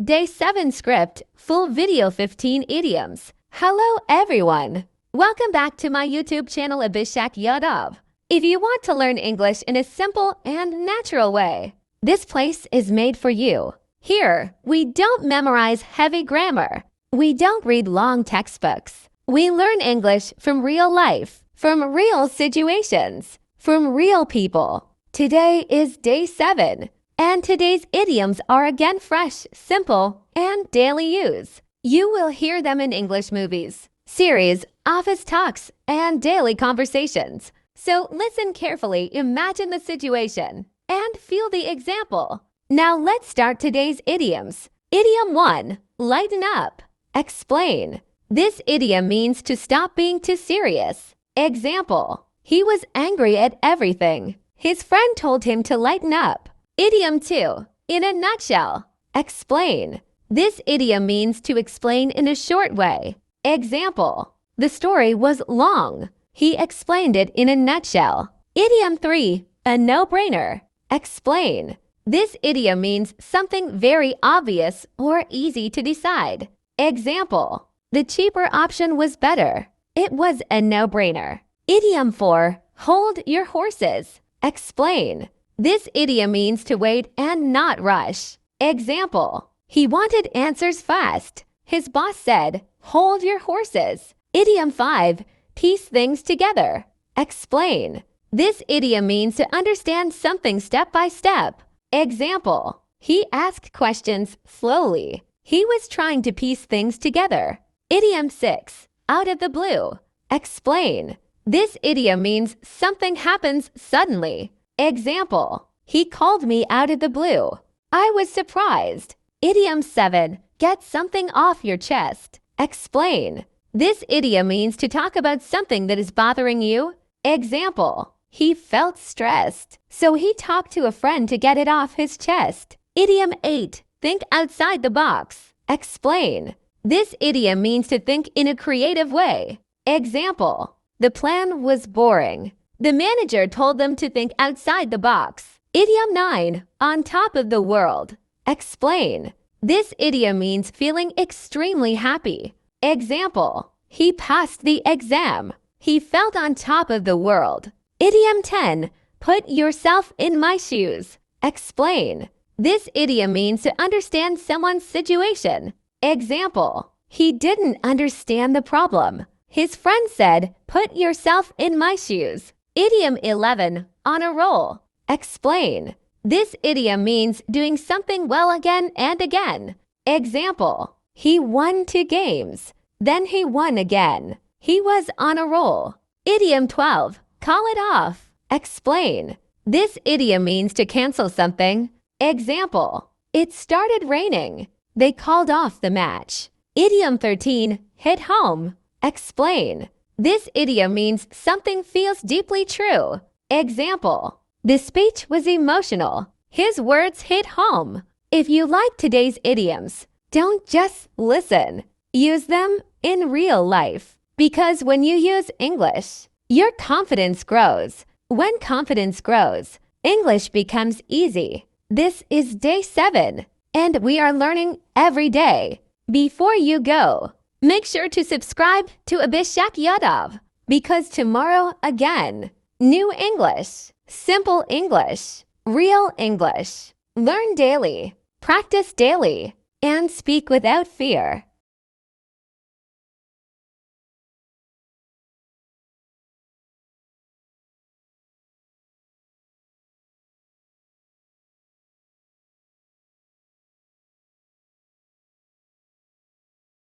Day 7 script, full video 15 idioms. Hello everyone! Welcome back to my YouTube channel EnglishAbhiyadav. If you want to learn English in a simple and natural way, this place is made for you. Here, we don't memorize heavy grammar. We don't read long textbooks. We learn English from real life, from real situations, from real people. Today is day 7. And today's idioms are again fresh, simple, and daily use. You will hear them in English movies, series, office talks, and daily conversations. So listen carefully, imagine the situation, and feel the example. Now let's start today's idioms. Idiom 1. Lighten up. Explain. This idiom means to stop being too serious. Example. He was angry at everything. His friend told him to lighten up. Idiom 2. In a nutshell. Explain. This idiom means to explain in a short way. Example. The story was long. He explained it in a nutshell. Idiom 3. A no-brainer. Explain. This idiom means something very obvious or easy to decide. Example. The cheaper option was better. It was a no-brainer. Idiom 4. Hold your horses. Explain. This idiom means to wait and not rush. Example. He wanted answers fast. His boss said, hold your horses. Idiom 5. Piece things together. Explain. This idiom means to understand something step by step. Example. He asked questions slowly. He was trying to piece things together. Idiom 6. Out of the blue. Explain. This idiom means something happens suddenly. Example. He called me out of the blue. I was surprised. Idiom 7. Get something off your chest. Explain. This idiom means to talk about something that is bothering you. Example. He felt stressed, so he talked to a friend to get it off his chest. Idiom 8. Think outside the box. Explain. This idiom means to think in a creative way. Example. The plan was boring. The manager told them to think outside the box. Idiom 9. On top of the world. Explain. This idiom means feeling extremely happy. Example. He passed the exam. He felt on top of the world. Idiom 10. Put yourself in my shoes. Explain. This idiom means to understand someone's situation. Example. He didn't understand the problem. His friend said, put yourself in my shoes. Idiom 11. On a roll. Explain. This idiom means doing something well again and again. Example. He won 2 games. Then he won again. He was on a roll. Idiom 12. Call it off. Explain. This idiom means to cancel something. Example. It started raining. They called off the match. Idiom 13. Hit home. Explain. This idiom means something feels deeply true. Example. The speech was emotional. His words hit home. If you like today's idioms, don't just listen. Use them in real life. Because when you use English, your confidence grows. When confidence grows, English becomes easy. This is day 7, and we are learning every day. Before you go, make sure to subscribe to EnglishAbhiyadav, because tomorrow again, new English, simple English, real English. Learn daily, practice daily, and speak without fear.